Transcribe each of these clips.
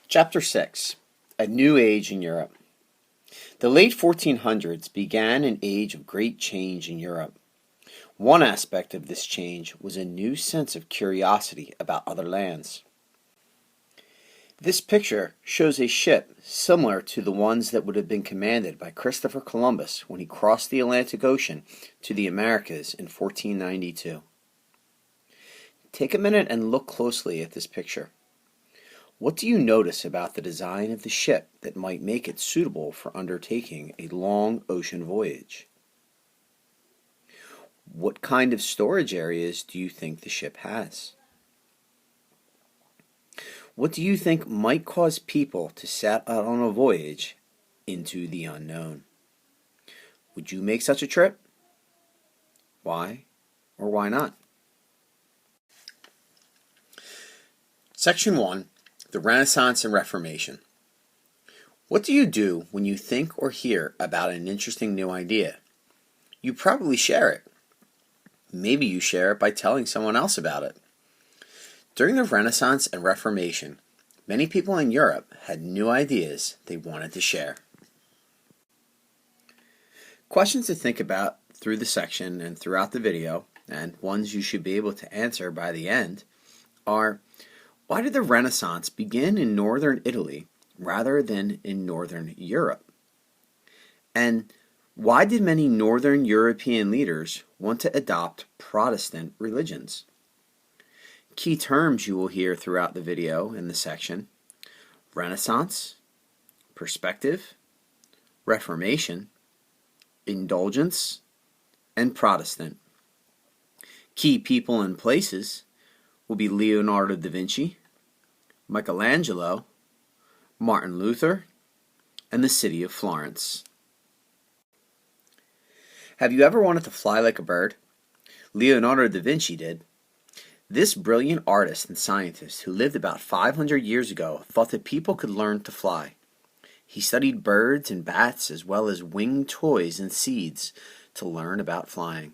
Chapter 6. A New Age in Europe. The late 1400s began an age of great change in Europe. One aspect of this change was a new sense of curiosity about other lands. This picture shows a ship similar to the ones that would have been commanded by Christopher Columbus when he crossed the Atlantic Ocean to the Americas in 1492. Take a minute and look closely at this picture. What do you notice about the design of the ship that might make it suitable for undertaking a long ocean voyage? What kind of storage areas do you think the ship has? What do you think might cause people to set out on a voyage into the unknown? Would you make such a trip? Why or why not? Section 1. The Renaissance and Reformation. What do you do when you think or hear about an interesting new idea? You probably share it. Maybe you share it by telling someone else about it. During the Renaissance and Reformation, many people in Europe had new ideas they wanted to share. Questions to think about through the section and throughout the video, and ones you should be able to answer by the end, are: why did the Renaissance begin in northern Italy rather than in northern Europe? And why did many northern European leaders want to adopt Protestant religions? Key terms you will hear throughout the video in the section: Renaissance, perspective, Reformation, indulgence, and Protestant. Key people and places will be Leonardo da Vinci, Michelangelo, Martin Luther, and the city of Florence. Have you ever wanted to fly like a bird? Leonardo da Vinci did. This brilliant artist and scientist who lived about 500 years ago thought that people could learn to fly. He studied birds and bats as well as winged toys and seeds to learn about flying.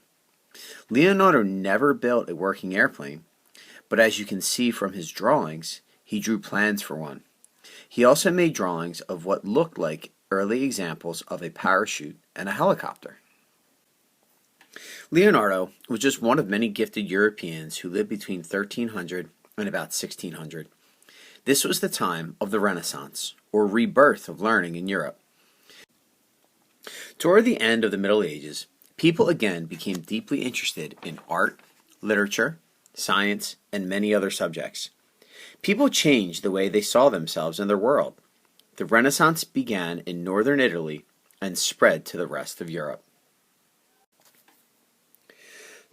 Leonardo never built a working airplane, but as you can see from his drawings, he drew plans for one. He also made drawings of what looked like early examples of a parachute and a helicopter. Leonardo was just one of many gifted Europeans who lived between 1300 and about 1600. This was the time of the Renaissance, or rebirth of learning in Europe. Toward the end of the Middle Ages, people again became deeply interested in art, literature, science, and many other subjects. People changed the way they saw themselves and their world. The Renaissance began in northern Italy and spread to the rest of Europe.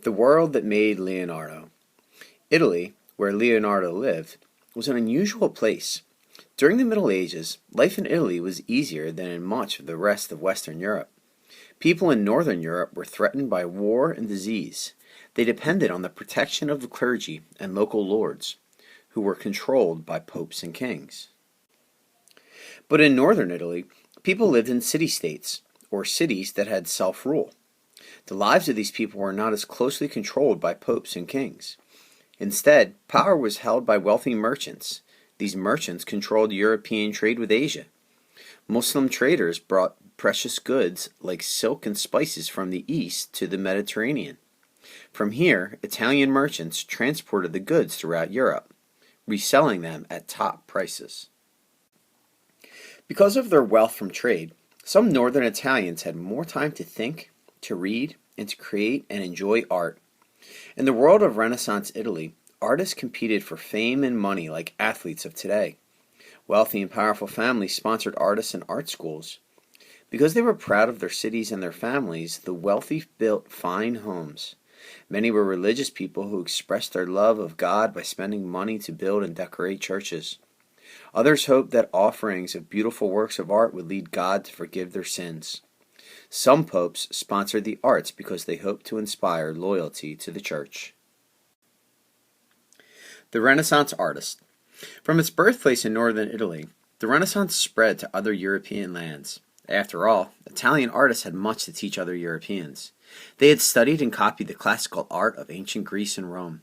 The world that made Leonardo. Italy, where Leonardo lived, was an unusual place. During the Middle Ages, life in Italy was easier than in much of the rest of Western Europe. People in northern Europe were threatened by war and disease. They depended on the protection of the clergy and local lords, who were controlled by popes and kings. But in northern Italy, people lived in city-states, or cities that had self-rule. The lives of these people were not as closely controlled by popes and kings. Instead, power was held by wealthy merchants. These merchants controlled European trade with Asia. Muslim traders brought precious goods like silk and spices from the east to the Mediterranean. From here, Italian merchants transported the goods throughout Europe, reselling them at top prices. Because of their wealth from trade, some northern Italians had more time to think, to read, and to create and enjoy art. In the world of Renaissance Italy, artists competed for fame and money like athletes of today. Wealthy and powerful families sponsored artists and art schools. Because they were proud of their cities and their families, the wealthy built fine homes. Many were religious people who expressed their love of God by spending money to build and decorate churches. Others hoped that offerings of beautiful works of art would lead God to forgive their sins. Some popes sponsored the arts because they hoped to inspire loyalty to the church. The Renaissance artist. From its birthplace in northern Italy, the Renaissance spread to other European lands. After all, Italian artists had much to teach other Europeans. They had studied and copied the classical art of ancient Greece and Rome.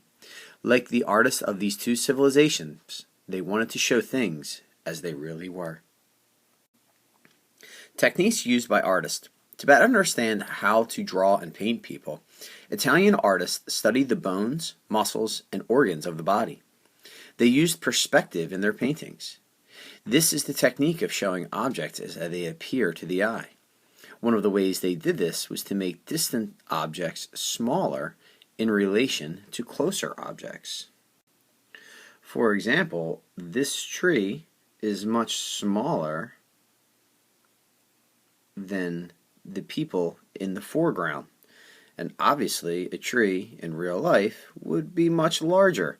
Like the artists of these two civilizations, they wanted to show things as they really were. Techniques used by artists. To better understand how to draw and paint people, Italian artists studied the bones, muscles, and organs of the body. They used perspective in their paintings. This is the technique of showing objects as they appear to the eye. One of the ways they did this was to make distant objects smaller in relation to closer objects. For example, this tree is much smaller than the people in the foreground. And obviously, a tree in real life would be much larger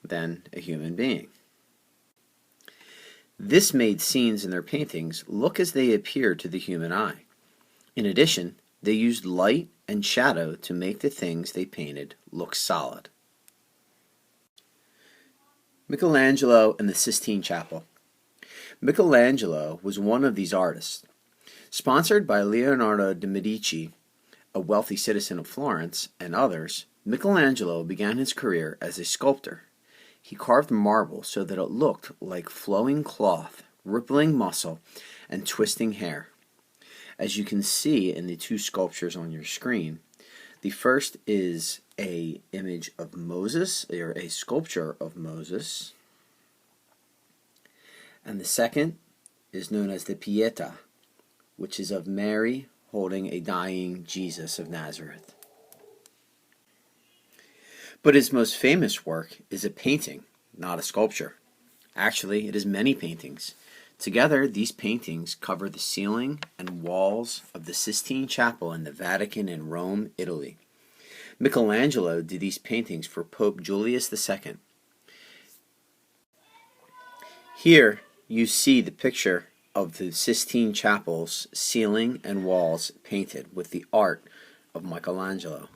than a human being. This made scenes in their paintings look as they appear to the human eye. In addition, they used light and shadow to make the things they painted look solid. Michelangelo and the Sistine Chapel. Michelangelo was one of these artists. Sponsored by Leonardo de' Medici, a wealthy citizen of Florence, and others, Michelangelo began his career as a sculptor. He carved marble so that it looked like flowing cloth, rippling muscle, and twisting hair. As you can see in the two sculptures on your screen, the first is an image of Moses, or a sculpture of Moses, and the second is known as the Pietà, which is of Mary holding a dying Jesus of Nazareth. But his most famous work is a painting, not a sculpture. Actually, it is many paintings. Together, these paintings cover the ceiling and walls of the Sistine Chapel in the Vatican in Rome, Italy. Michelangelo did these paintings for Pope Julius II. Here you see the picture of the Sistine Chapel's ceiling and walls painted with the art of Michelangelo.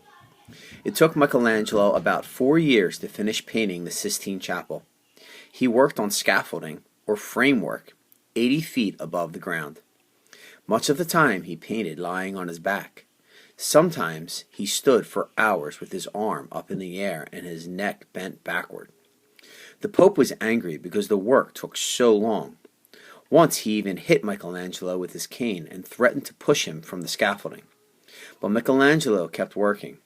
It took Michelangelo about 4 years to finish painting the Sistine Chapel. He worked on scaffolding, or framework, 80 feet above the ground. Much of the time he painted lying on his back. Sometimes he stood for hours with his arm up in the air and his neck bent backward. The Pope was angry because the work took so long. Once he even hit Michelangelo with his cane and threatened to push him from the scaffolding. But Michelangelo kept working.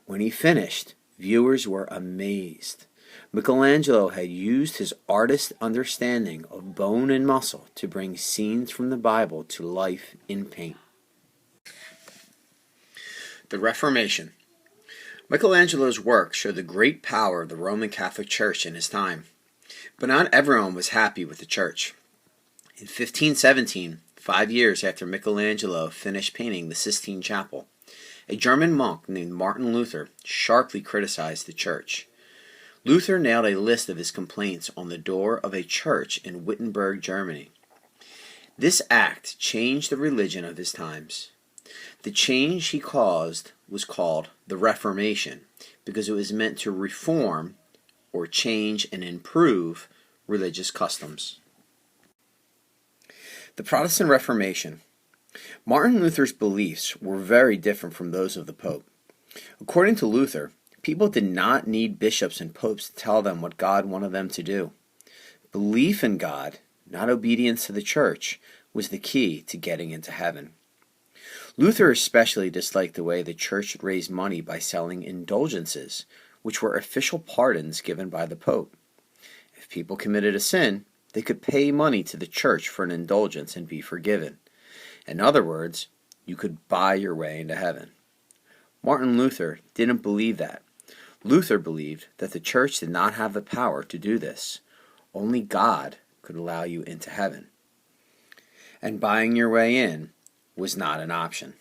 When he finished, viewers were amazed. Michelangelo had used his artist's understanding of bone and muscle to bring scenes from the Bible to life in paint. The Reformation. Michelangelo's work showed the great power of the Roman Catholic Church in his time. But not everyone was happy with the Church. In 1517, 5 years after Michelangelo finished painting the Sistine Chapel, a German monk named Martin Luther sharply criticized the Church. Luther nailed a list of his complaints on the door of a church in Wittenberg, Germany. This act changed the religion of his times. The change he caused was called the Reformation because it was meant to reform or change and improve religious customs. The Protestant Reformation. Martin Luther's beliefs were very different from those of the Pope. According to Luther, people did not need bishops and popes to tell them what God wanted them to do. Belief in God, not obedience to the church, was the key to getting into heaven. Luther especially disliked the way the church raised money by selling indulgences, which were official pardons given by the Pope. If people committed a sin, they could pay money to the church for an indulgence and be forgiven. In other words, you could buy your way into heaven. Martin Luther didn't believe that. Luther believed that the church did not have the power to do this. Only God could allow you into heaven. And buying your way in was not an option.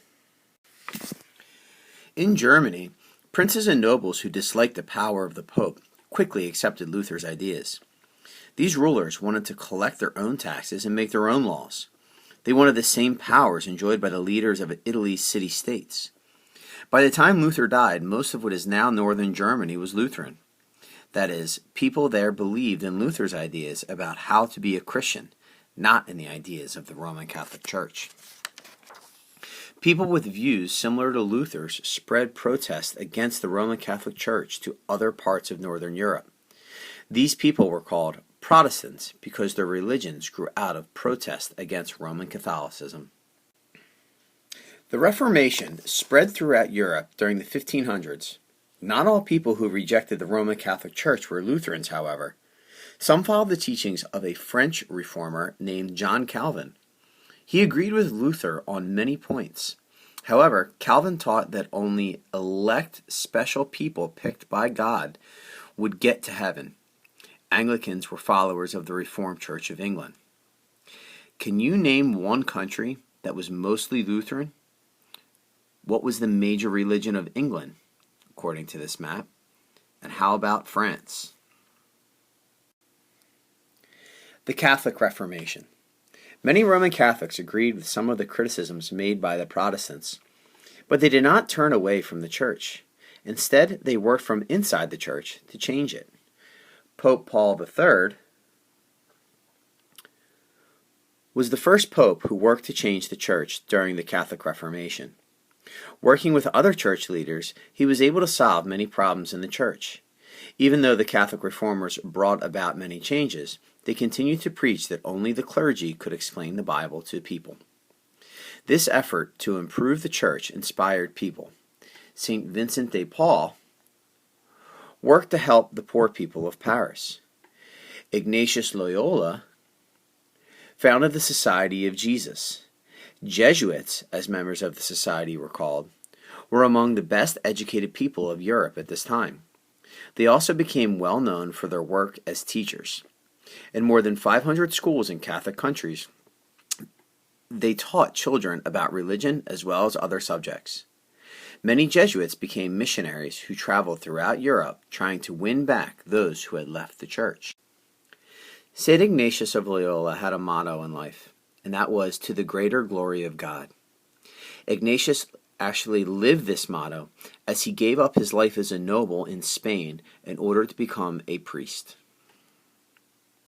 In Germany, princes and nobles who disliked the power of the Pope quickly accepted Luther's ideas. These rulers wanted to collect their own taxes and make their own laws. They wanted the same powers enjoyed by the leaders of Italy's city-states. By the time Luther died, most of what is now northern Germany was Lutheran. That is, people there believed in Luther's ideas about how to be a Christian, not in the ideas of the Roman Catholic Church. People with views similar to Luther's spread protests against the Roman Catholic Church to other parts of northern Europe. These people were called Protestants because their religions grew out of protest against Roman Catholicism. The Reformation spread throughout Europe during the 1500s. Not all people who rejected the Roman Catholic Church were Lutherans, however. Some followed the teachings of a French reformer named John Calvin. He agreed with Luther on many points. However, Calvin taught that only elect special people picked by God would get to heaven. Anglicans were followers of the Reformed Church of England. Can you name one country that was mostly Lutheran? What was the major religion of England, according to this map? And how about France? The Catholic Reformation. Many Roman Catholics agreed with some of the criticisms made by the Protestants, but they did not turn away from the Church. Instead, they worked from inside the Church to change it. Pope Paul III was the first pope who worked to change the Church during the Catholic Reformation. Working with other church leaders, he was able to solve many problems in the Church. Even though the Catholic reformers brought about many changes, they continued to preach that only the clergy could explain the Bible to people. This effort to improve the Church inspired people. St. Vincent de Paul worked to help the poor people of Paris. Ignatius Loyola founded the Society of Jesus. Jesuits, as members of the society were called, were among the best educated people of Europe at this time. They also became well known for their work as teachers. In more than 500 schools in Catholic countries, they taught children about religion as well as other subjects. Many Jesuits became missionaries who traveled throughout Europe trying to win back those who had left the Church. St. Ignatius of Loyola had a motto in life, and that was, "To the greater glory of God." Ignatius actually lived this motto as he gave up his life as a noble in Spain in order to become a priest.